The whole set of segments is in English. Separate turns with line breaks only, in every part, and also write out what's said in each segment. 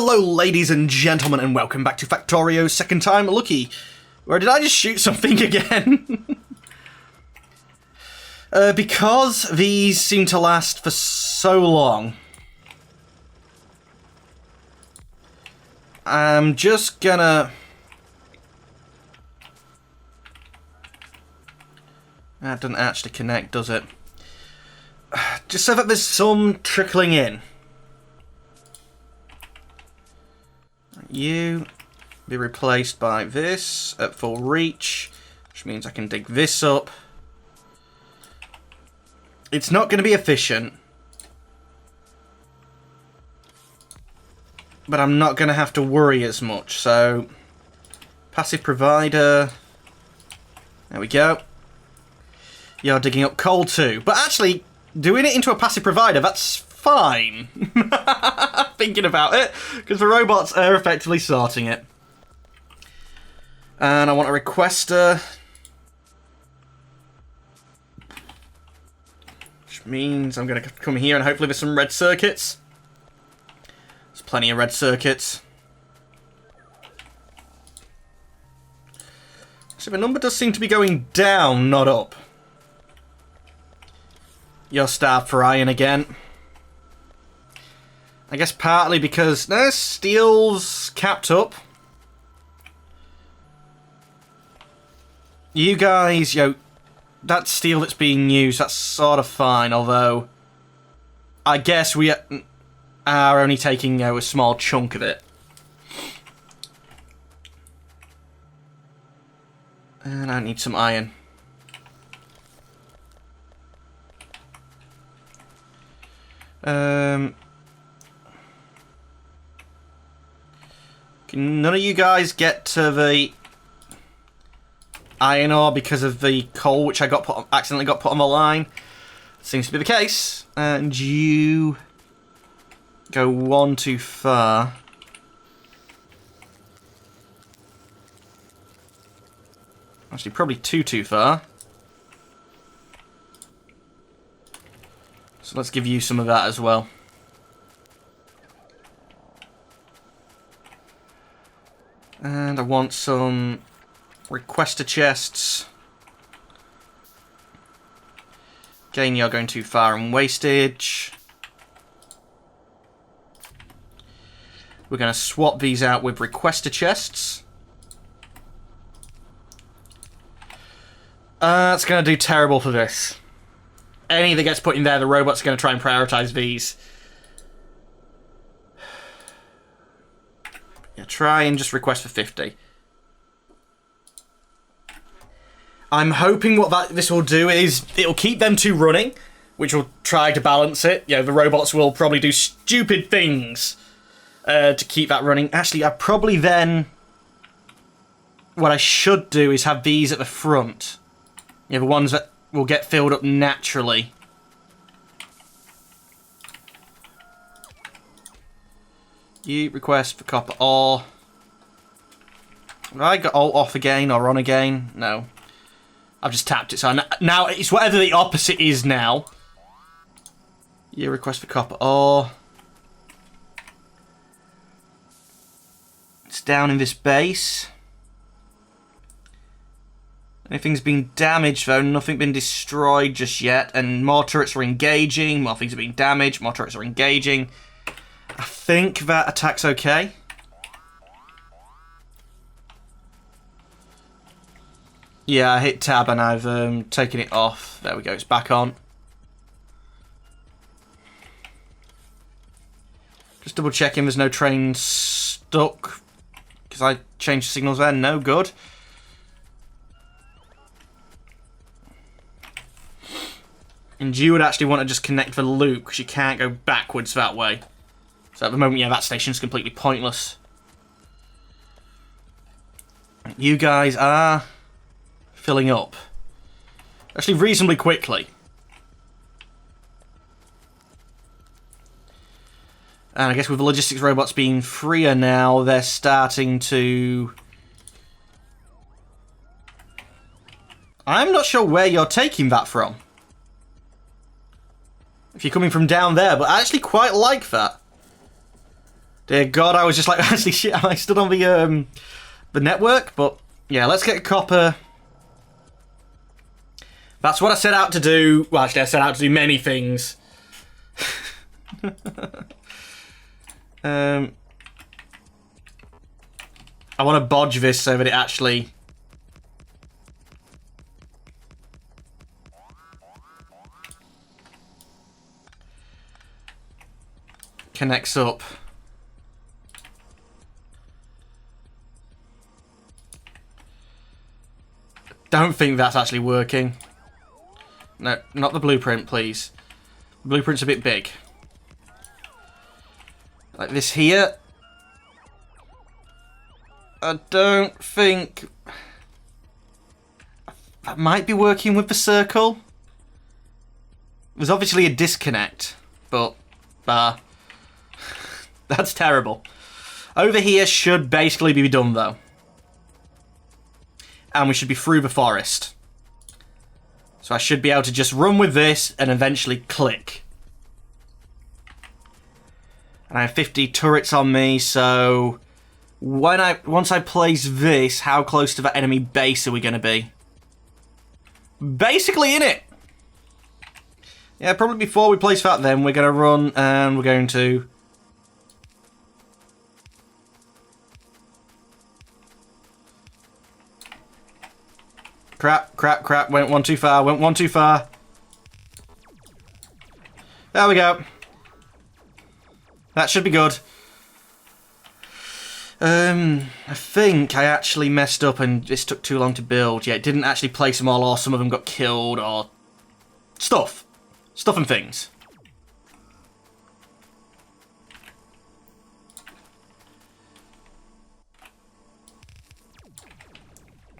Hello ladies and gentlemen and welcome back to Factorio second time lucky. Where did I just shoot something again? Because these seem to last for so long, I'm just gonna... That doesn't actually connect, does it? Just so that there's some trickling in. You be replaced by this at full reach, which means I can dig this up. It's not going to be efficient, but I'm not going to have to worry as much. So, passive provider. There we go. You're digging up coal too. But actually, doing it into a passive provider, that's fine. Thinking about it, because the robots are effectively sorting it. And I want a requester. Which means I'm going to come here and hopefully there's some red circuits. There's plenty of red circuits. So the number does seem to be going down, not up. You're starved for iron again. I guess partly because steel's capped up. You guys, that steel that's being used, that's sort of fine, although I guess we are only taking a small chunk of it. And I need some iron. Can none of you guys get to the iron ore because of the coal which I accidentally got put on the line? Seems to be the case. And you go one too far. Actually, probably too far. So let's give you some of that as well. And I want some requester chests. Again, you're going too far in wastage. We're going to swap these out with requester chests. That's going to do terrible for this. Any that gets put in there, the robot's going to try and prioritize these. Yeah, try and just request for 50. I'm hoping what this will do is it'll keep them two running, which will try to balance it. The robots will probably do stupid things to keep that running. Actually, I probably then... What I should do is have these at the front. The ones that will get filled up naturally. You request for copper ore. Have I got alt off again or on again? No. I've just tapped it, so now it's whatever the opposite is now. You request for copper ore. It's down in this base. Anything's been damaged though, nothing been destroyed just yet, and more turrets are engaging, more things are being damaged, more turrets are engaging. I think that attack's okay. Yeah, I hit tab and I've taken it off. There we go, it's back on. Just double checking there's no train stuck, because I changed the signals there. No, good. And you would actually want to just connect the loop, because you can't go backwards that way. So at the moment, that station's completely pointless. You guys are filling up. Actually, reasonably quickly. And I guess with the logistics robots being freer now, they're starting to... I'm not sure where you're taking that from. If you're coming from down there, but I actually quite like that. Dear God, I was just like, actually, shit, I stood on the network, but yeah, let's get copper. That's what I set out to do. Well, actually, I set out to do many things. I want to bodge this so that it actually connects up. Don't think that's actually working. No, not the blueprint, please. The blueprint's a bit big. Like this here. I don't think that might be working with the circle. There's obviously a disconnect, but that's terrible. Over here should basically be done though. And we should be through the forest. So I should be able to just run with this and eventually click. And I have 50 turrets on me, so once I place this, how close to that enemy base are we going to be? Basically in it. Yeah, probably before we place that then, we're going to run and we're going to... Crap, went one too far, There we go. That should be good. I think I actually messed up and this took too long to build. Yeah, it didn't actually place them all, or some of them got killed, or... Stuff and things.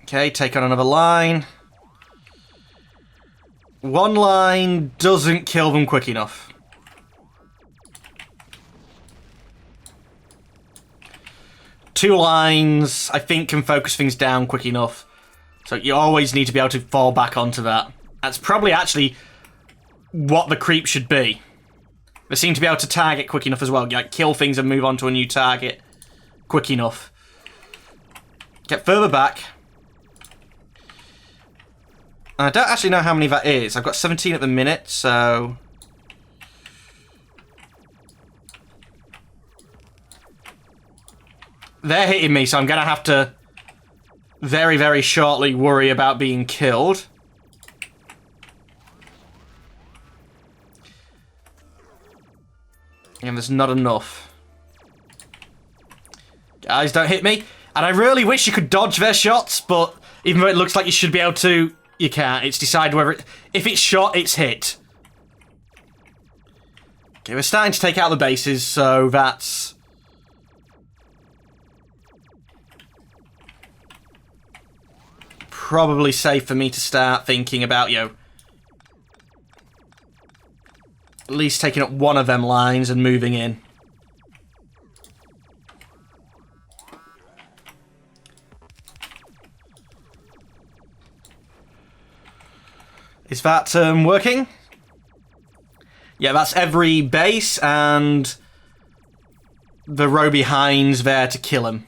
Okay, take on another line. One line doesn't kill them quick enough. Two lines, I think, can focus things down quick enough. So you always need to be able to fall back onto that. That's probably actually what the creep should be. They seem to be able to target quick enough as well. Like, kill things and move on to a new target quick enough. Get further back. I don't actually know how many that is. I've got 17 at the minute, so... They're hitting me, so I'm going to have to very, very shortly worry about being killed. And there's not enough. Guys, don't hit me. And I really wish you could dodge their shots, but even though it looks like you should be able to, you can't. It's decided whether it... If it's shot, it's hit. Okay, we're starting to take out the bases, so that's... probably safe for me to start thinking about, you know... at least taking up one of them lines and moving in. Is that working? Yeah, that's every base and the row behind's there to kill him.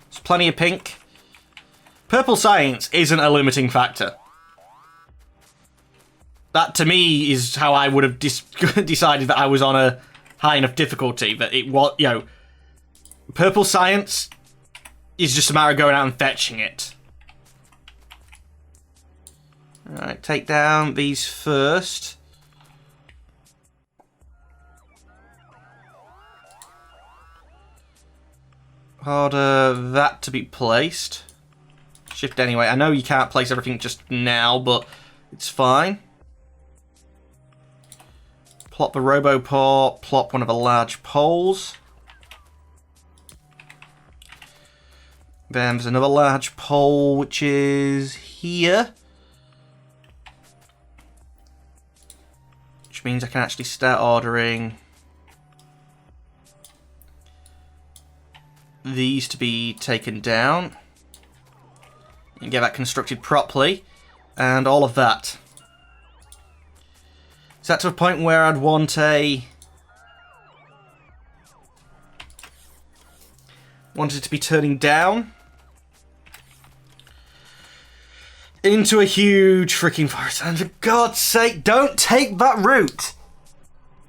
There's plenty of pink. Purple science isn't a limiting factor. That, to me, is how I would have decided that I was on a high enough difficulty. That it was, you know, purple science is just a matter of going out and fetching it. Alright, take down these first. Order that to be placed. Shift anyway. I know you can't place everything just now, but it's fine. Plop the Roboport, plop one of the large poles. Then there's another large pole, which is here. Which means I can actually start ordering these to be taken down. And get that constructed properly. And all of that. Is that to a point where I'd want a... wanted it to be turning down into a huge freaking forest. And for God's sake, don't take that route.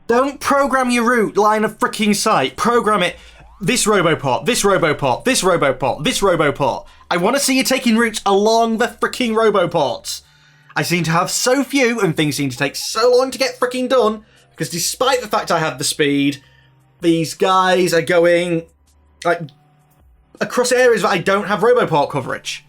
Don't program your route line of freaking sight. Program it. This Roboport, this Roboport, this Roboport, this Roboport. I want to see you taking routes along the freaking Roboports. I seem to have so few, and things seem to take so long to get freaking done, because despite the fact I have the speed, these guys are going, like, across areas that I don't have Roboport coverage.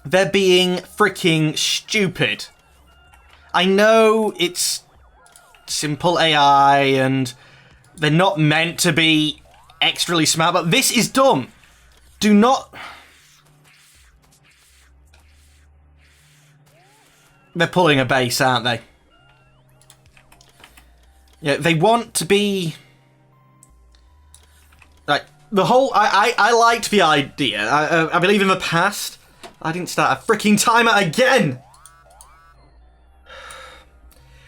They're being freaking stupid. I know it's simple AI and they're not meant to be extremely smart, but this is dumb. Do not... They're pulling a base, aren't they? Yeah, they want to be... Like, the whole... I liked the idea. I believe in the past... I didn't start a freaking timer again!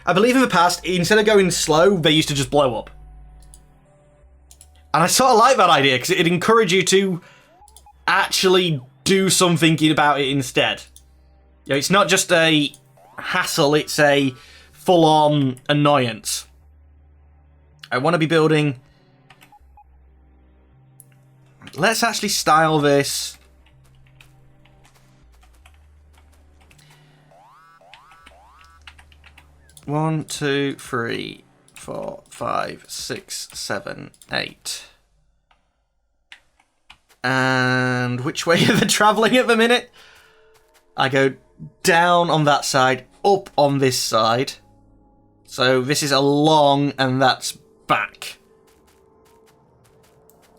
I believe in the past, instead of going slow, they used to just blow up. And I sort of like that idea, because it'd encourage you to actually do something about it instead. You know, it's not just a hassle, it's a full-on annoyance. I want to be building... Let's actually style this... 1, 2, 3, 4, 5, 6, 7, 8. And which way are they travelling at the minute? I go down on that side, up on this side. So this is along and that's back.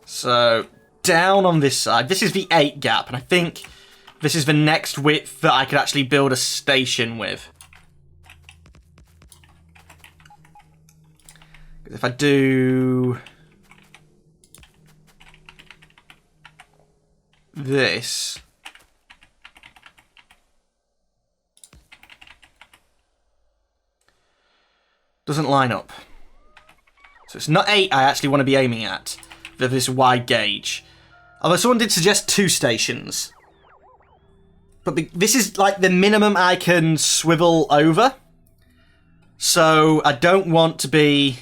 So down on this side. This is the 8 gap, and I think this is the next width that I could actually build a station with. If I do this, doesn't line up. So it's not 8 I actually want to be aiming at, for this wide gauge. Although someone did suggest 2 stations. But this is like the minimum I can swivel over. So I don't want to be...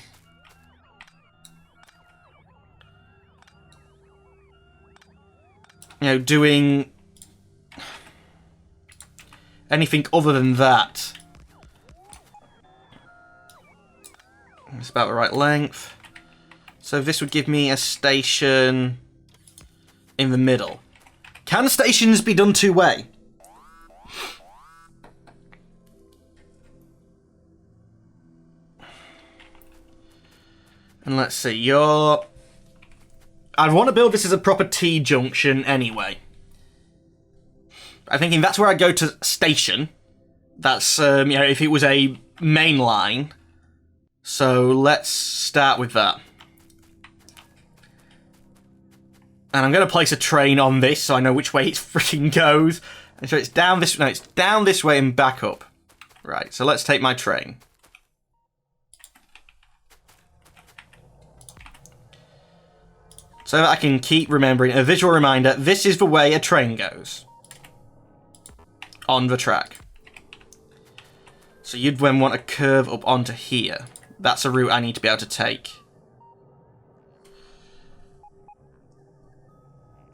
You know, doing anything other than that. It's about the right length. So this would give me a station in the middle. Can stations be done 2-way? And let's see, I'd want to build this as a proper T-junction anyway. I'm thinking that's where I'd go to station. That's, you know, if it was a main line. So let's start with that. And I'm going to place a train on this so I know which way it freaking goes. And so it's down this... No, it's down this way and back up. Right, so let's take my train. So that I can keep remembering, a visual reminder, this is the way a train goes. On the track. So you'd then want to curve up onto here. That's a route I need to be able to take.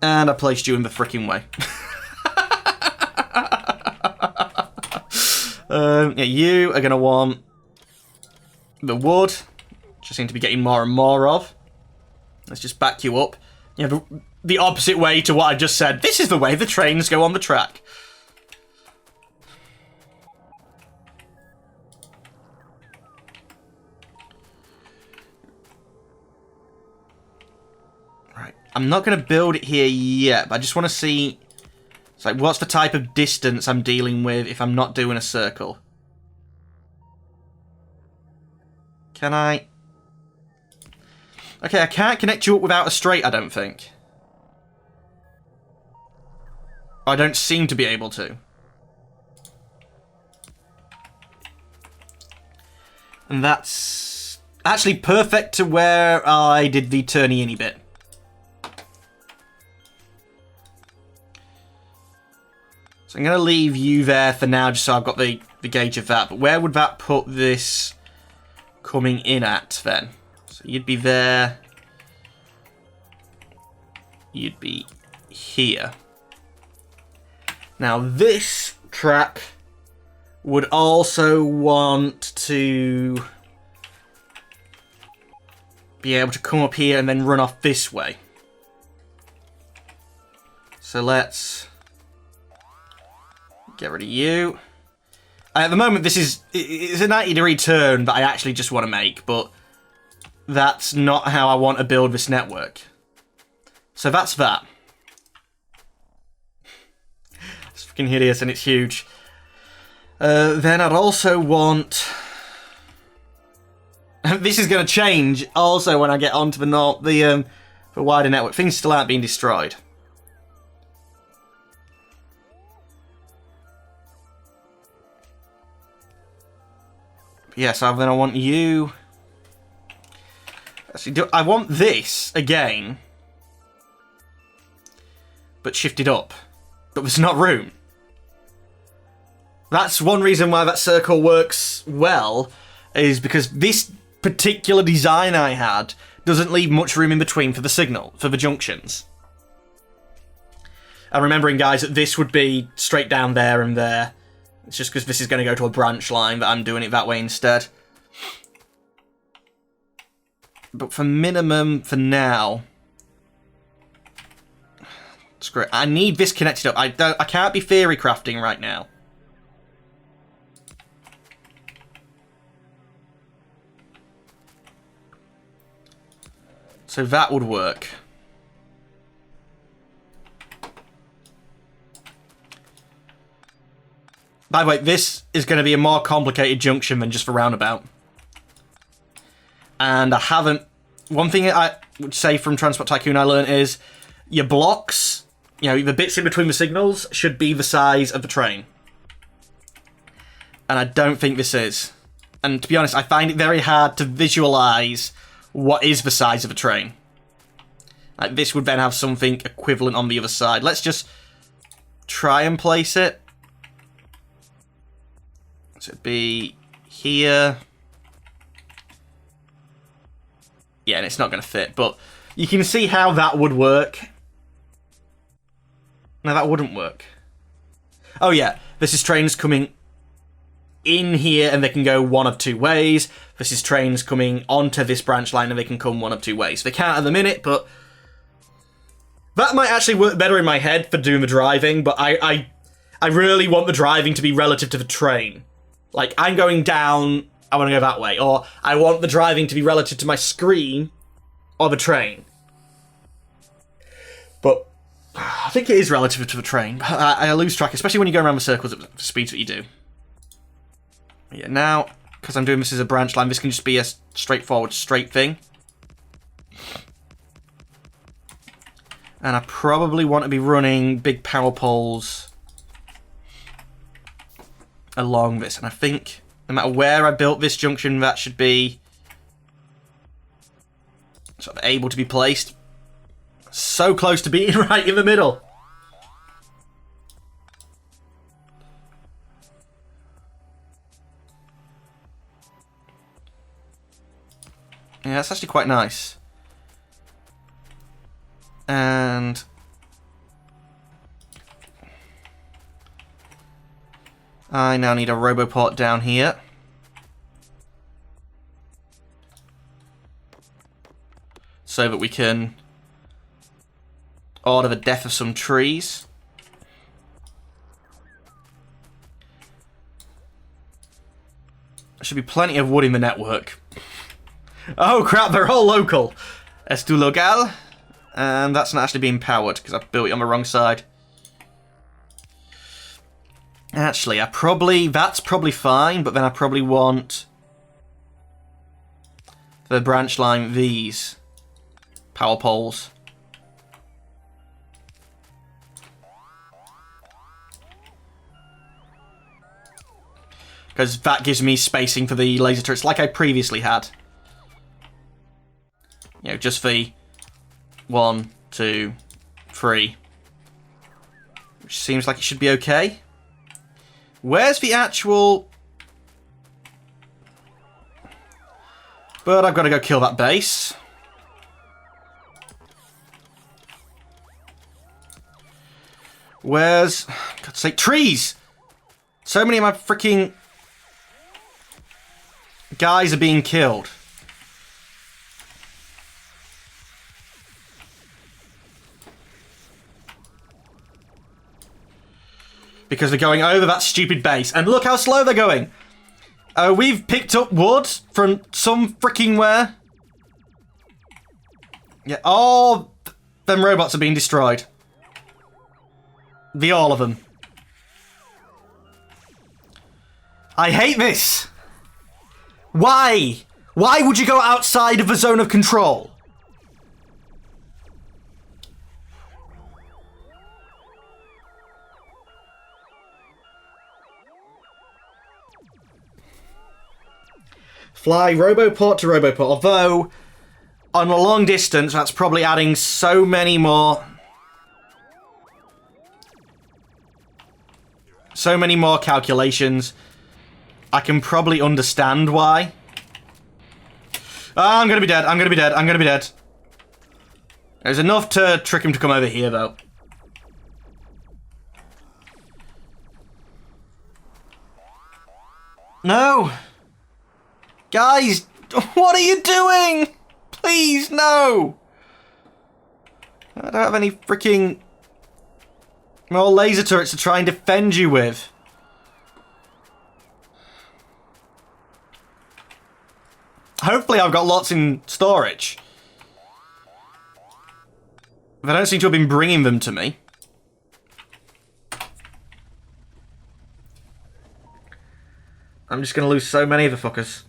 And I placed you in the freaking way. Yeah, you are going to want the wood, which I seem to be getting more and more of. Let's just back you up. You know, the opposite way to what I just said. This is the way the trains go on the track. Right. I'm not going to build it here yet, but I just want to see... It's like, what's the type of distance I'm dealing with if I'm not doing a circle? Can I... Okay, I can't connect you up without a straight, I don't think. I don't seem to be able to. And that's actually perfect to where I did the turny-inny bit. So I'm going to leave you there for now, just so I've got the gauge of that. But where would that put this coming in at, then? So you'd be there. You'd be here. Now this track would also want to be able to come up here and then run off this way. So let's get rid of you. At the moment, it's a 90-degree turn that I actually just want to make, but that's not how I want to build this network. So that's that. It's freaking hideous and it's huge. Then I'd also want... This is going to change also when I get onto the wider network. Things still aren't being destroyed. Yeah, so then I want you... Actually, I want this again, but shifted up. But there's not room. That's one reason why that circle works well, is because this particular design I had doesn't leave much room in between for the signal, for the junctions. And remembering, guys, that this would be straight down there and there. It's just because this is going to go to a branch line that I'm doing it that way instead. But for minimum, for now... Screw it. I need this connected up. I can't be theory crafting right now. So that would work. By the way, this is going to be a more complicated junction than just the roundabout. And I haven't... One thing I would say from Transport Tycoon I learned is your blocks, you know, the bits in between the signals should be the size of the train. And I don't think this is. And to be honest, I find it very hard to visualize what is the size of a train. Like, this would then have something equivalent on the other side. Let's just try and place it. So it'd be here. Yeah, and it's not going to fit, but you can see how that would work. No, that wouldn't work. Oh yeah, this is trains coming in here and they can go one of two ways. This is trains coming onto this branch line and they can come one of two ways. They can't at the minute, but that might actually work better in my head for doing the driving, but I really want the driving to be relative to the train. Like, I'm going down, I want to go that way. Or I want the driving to be relative to my screen or the train. But I think it is relative to the train. I lose track, especially when you go around the circles at the speeds that you do. Yeah, now, because I'm doing this as a branch line, this can just be a straightforward, straight thing. And I probably want to be running big power poles along this. And I think no matter where I built this junction, that should be sort of able to be placed. So close to being right in the middle. Yeah, that's actually quite nice. And I now need a roboport down here. So that we can order the death of some trees. There should be plenty of wood in the network. Oh crap, they're all local. Es tu local. And that's not actually being powered because I built it on the wrong side. Actually, that's probably fine, but then I probably want the branch line, these power poles. because that gives me spacing for the laser turrets like I previously had. You know, just the 1, 2, 3. Which seems like it should be okay. Where's the actual... But I've got to go kill that base. Where's... God's sake, trees! So many of my freaking guys are being killed. Because they're going over that stupid base. And look how slow they're going. We've picked up wood from some freaking where. Yeah, all them robots are being destroyed. All of them. I hate this. Why? Why would you go outside of the zone of control? Fly Roboport to Roboport, although on a long distance that's probably adding so many more calculations. I can probably understand why. I'm gonna be dead, I'm gonna be dead, I'm gonna be dead. There's enough to trick him to come over here though. No! Guys, what are you doing? Please, no! I don't have any freaking more laser turrets to try and defend you with. Hopefully I've got lots in storage. But I don't seem to have been bringing them to me. I'm just going to lose so many of the fuckers.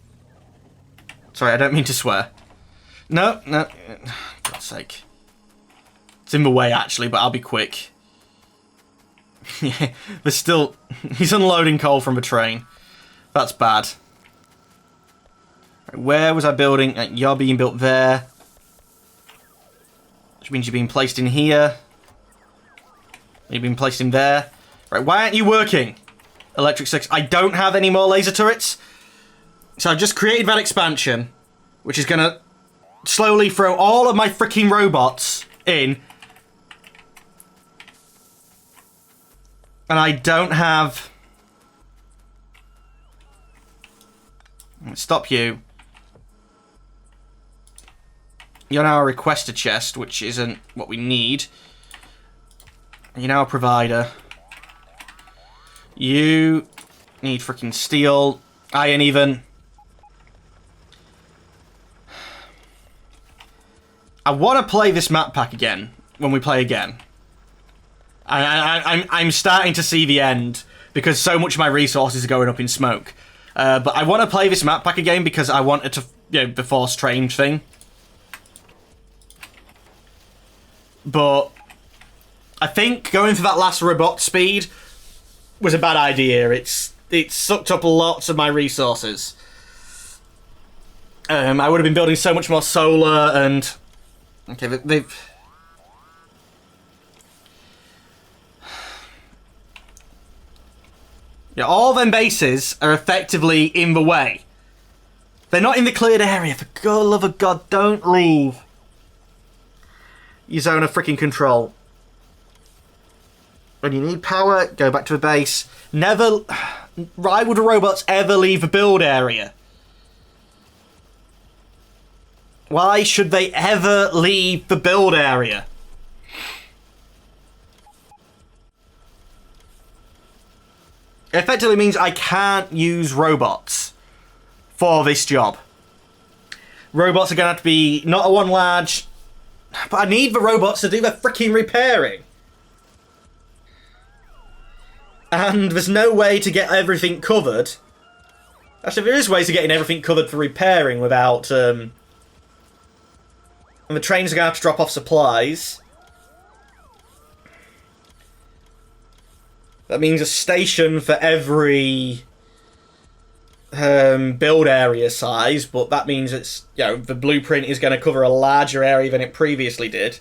Sorry, I don't mean to swear. No, no. God's sake. It's in the way, actually, but I'll be quick. Yeah, there's still... He's unloading coal from a train. That's bad. Right, where was I building? You're being built there. Which means you're being placed in here. You're being placed in there. Right, why aren't you working? Electric 6. I don't have any more laser turrets. So I've just created that expansion, which is going to slowly throw all of my freaking robots in. And I don't have... Stop you. You're now a requester chest, which isn't what we need. You're now a provider. You need freaking steel, iron even. I want to play this map pack again when we play again. I'm starting to see the end because so much of my resources are going up in smoke. But I want to play this map pack again because I wanted to, you know, the force train thing. But I think going for that last robot speed was a bad idea. It sucked up lots of my resources. I would have been building so much more solar and... Okay, they've... Yeah, all them bases are effectively in the way. They're not in the cleared area. For God, love of God, don't leave your zone of freaking control. When you need power, go back to the base. Never... Why would the robots ever leave the build area? Why should they ever leave the build area? It effectively means I can't use robots for this job. Robots are going to have to be not a one large... But I need the robots to do the freaking repairing. And there's no way to get everything covered. Actually, there is ways of getting everything covered for repairing without... And the trains are going to have to drop off supplies. That means a station for every build area size, but that means it's, you know, the blueprint is going to cover a larger area than it previously did.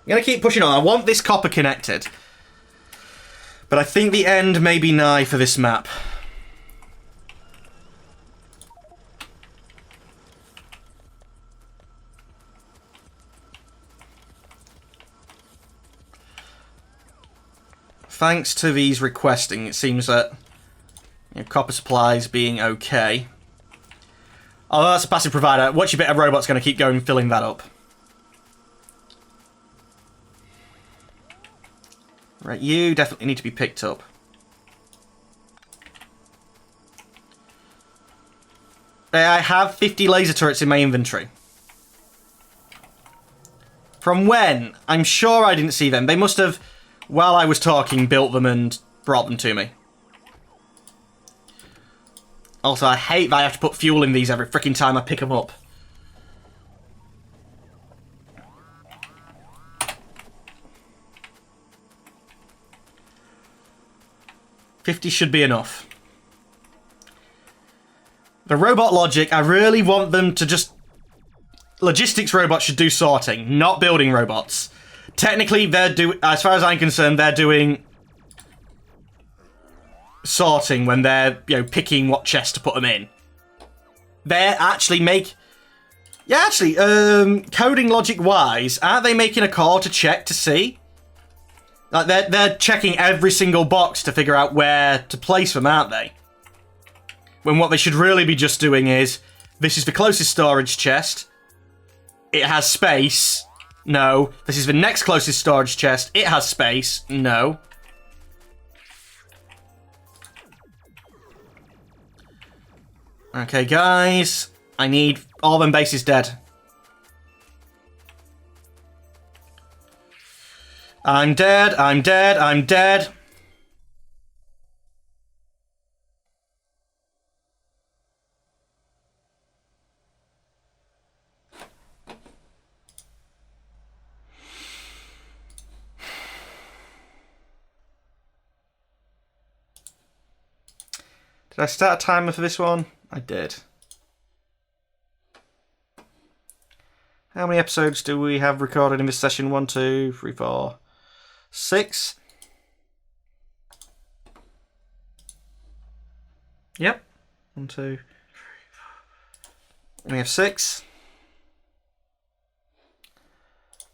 I'm going to keep pushing on. I want this copper connected. But I think the end may be nigh for this map. Thanks to these requesting, it seems that, you know, copper supplies being okay. Although that's a passive provider, watch your bit of robot's going to keep going filling that up. Right, you definitely need to be picked up. I have 50 laser turrets in my inventory. From when? I'm sure I didn't see them. They must have, while I was talking, built them and brought them to me. Also, I hate that I have to put fuel in these every freaking time I pick them up. $50 should be enough. The robot logic, I really want them to just... Logistics robots should do sorting, not building robots. Technically, they're doing... As far as I'm concerned, they're doing... sorting when they're, you know, picking what chest to put them in. They're actually Yeah, actually, coding logic-wise, aren't they making a call to check to see? Like, they're checking every single box to figure out where to place them, aren't they? When what they should really be just doing is, this is the closest storage chest. It has space. No. This is the next closest storage chest. It has space. No. Okay, guys. I need all them bases dead. I'm dead, I'm dead, I'm dead. Did I start a timer for this one? I did. How many episodes do we have recorded in this session? 1, 2, 3, 4, 6. Yep. 1, 2, 3, 4. We have 6.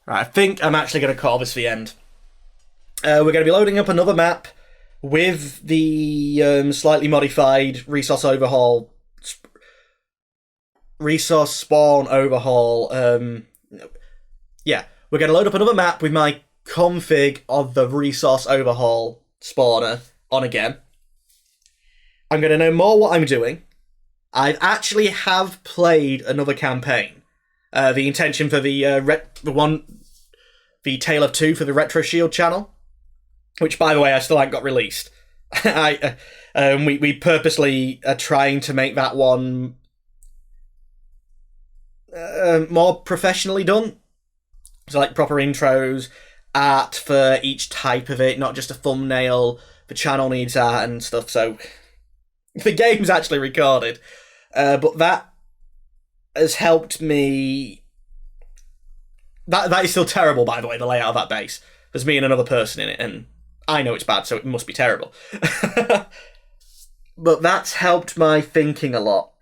Right, I think I'm actually going to call this the end. We're going to be loading up another map with the slightly modified resource overhaul. Resource spawn overhaul. Yeah, we're going to load up another map with my config of the resource overhaul spawner on again. I'm going to know more what I'm doing. I actually have played another campaign. The intention for the Tale of Two for the Retro Shield channel, which, by the way, I still haven't got released. We purposely are trying to make that one more professionally done. So, like, proper intros, art for each type of it, not just a thumbnail. The channel needs art and stuff, so the game's actually recorded. But that has helped me... That is still terrible, by the way, the layout of that base. There's me and another person in it, and I know it's bad, so it must be terrible. But that's helped my thinking a lot.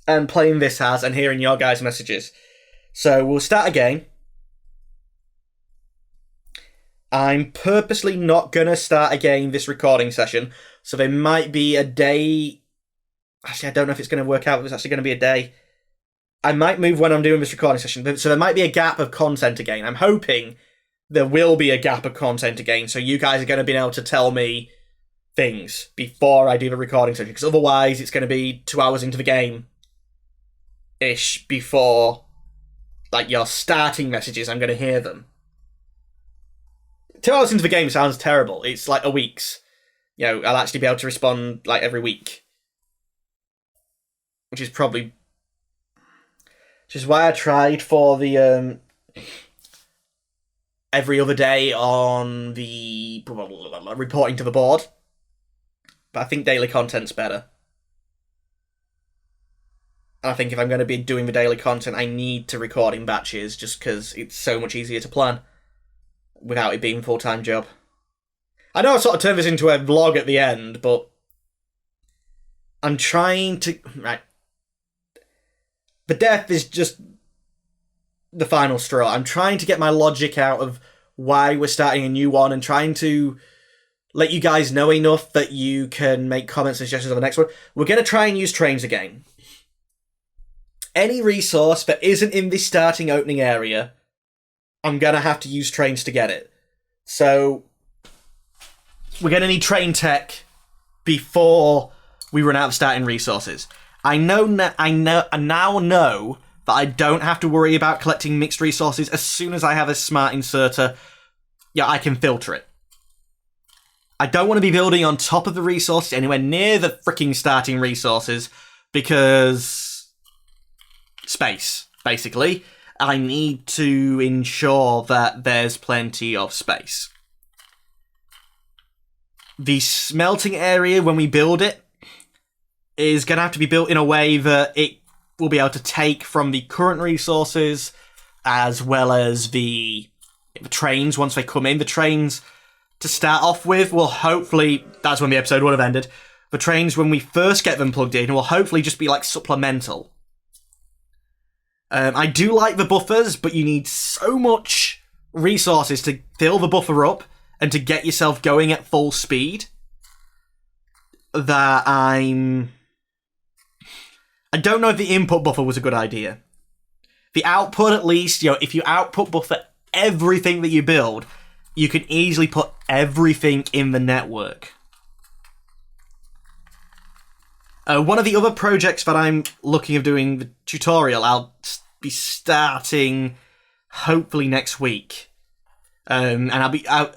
And playing this has, and hearing your guys' messages. So we'll start again. I'm purposely not going to start again this recording session, so there might be a day... Actually, I don't know if it's going to work out if it's actually going to be a day. I might move when I'm doing this recording session, so there might be a gap of content again. I'm hoping there will be a gap of content again, so you guys are going to be able to tell me things before I do the recording session, because otherwise it's going to be 2 hours into the game-ish before, like, your starting messages, I'm going to hear them. 2 hours into the game sounds terrible. It's like a week's. You know, I'll actually be able to respond, like, every week. Which is probably... Which is why I tried for the every other day on the reporting to the board. But I think daily content's better. And I think if I'm going to be doing the daily content, I need to record in batches just because it's so much easier to plan without it being a full-time job. I know I sort of turned this into a vlog at the end, but I'm trying to... Right. The death is just the final straw. I'm trying to get my logic out of why we're starting a new one and trying to let you guys know enough that you can make comments and suggestions on the next one. We're going to try and use trains again. Any resource that isn't in this starting opening area, I'm going to have to use trains to get it. So we're going to need train tech before we run out of starting resources. I now know that I don't have to worry about collecting mixed resources. As soon as I have a smart inserter, yeah, I can filter it. I don't want to be building on top of the resources anywhere near the freaking starting resources because space, basically. I need to ensure that there's plenty of space. The smelting area, when we build it, is going to have to be built in a way that it will be able to take from the current resources as well as the trains once they come in. The trains, to start off with, will hopefully... That's when the episode would have ended. The trains, when we first get them plugged in, will hopefully just be like supplemental. I do like the buffers, but you need so much resources to fill the buffer up and to get yourself going at full speed that I don't know if the input buffer was a good idea. The output, at least, if you output buffer everything that you build, you can easily put everything in the network. One of the other projects that I'm looking at doing the tutorial, I'll be starting hopefully next week. And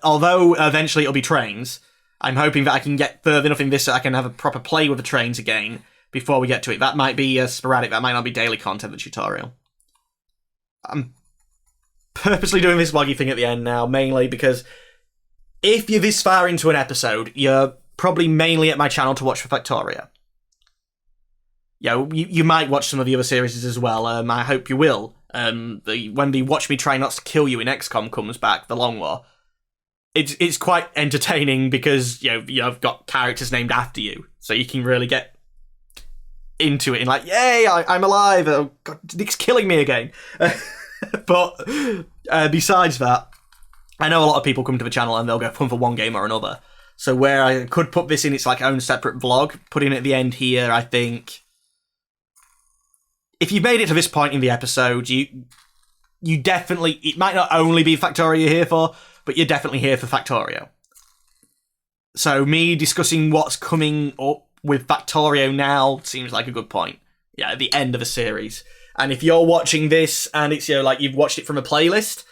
although eventually it'll be trains, I'm hoping that I can get further enough in this so I can have a proper play with the trains again before we get to it. That might be sporadic, that might not be daily content, the tutorial. I'm purposely doing this vloggy thing at the end now, mainly because if you're this far into an episode, you're probably mainly at my channel to watch for Factorio. Yeah, you might watch some of the other series as well. I hope you will. When the Watch Me Try Not to Kill You in XCOM comes back, the Long War, it's quite entertaining because you've got characters named after you, so you can really get into it and like, yay, I'm alive. Oh God, Nick's killing me again. But besides that, I know a lot of people come to the channel and they'll go fun for one game or another. So where I could put this in its like own separate vlog, putting it at the end here, I think. If you've made it to this point in the episode, you definitely... It might not only be Factorio you're here for, but you're definitely here for Factorio. So me discussing what's coming up with Factorio now seems like a good point. Yeah, at the end of a series. And if you're watching this and it's like you've watched it from a playlist,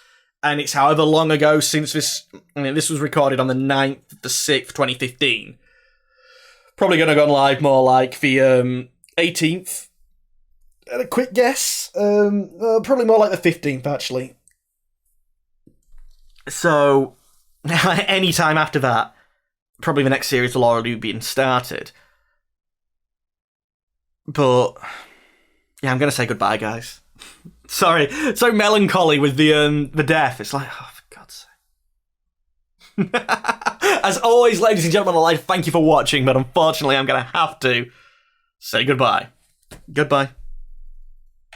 and it's however long ago since this... this was recorded on the 9th of the 6th, 2015. Probably going to go live more like the 18th. A quick guess, probably more like the 15th, actually. So, any time after that, probably the next series will already be started. But, yeah, I'm going to say goodbye, guys. Sorry, so melancholy with the death. It's like, oh, for God's sake. As always, ladies and gentlemen, I'd like to thank you for watching, but unfortunately I'm going to have to say goodbye. Goodbye.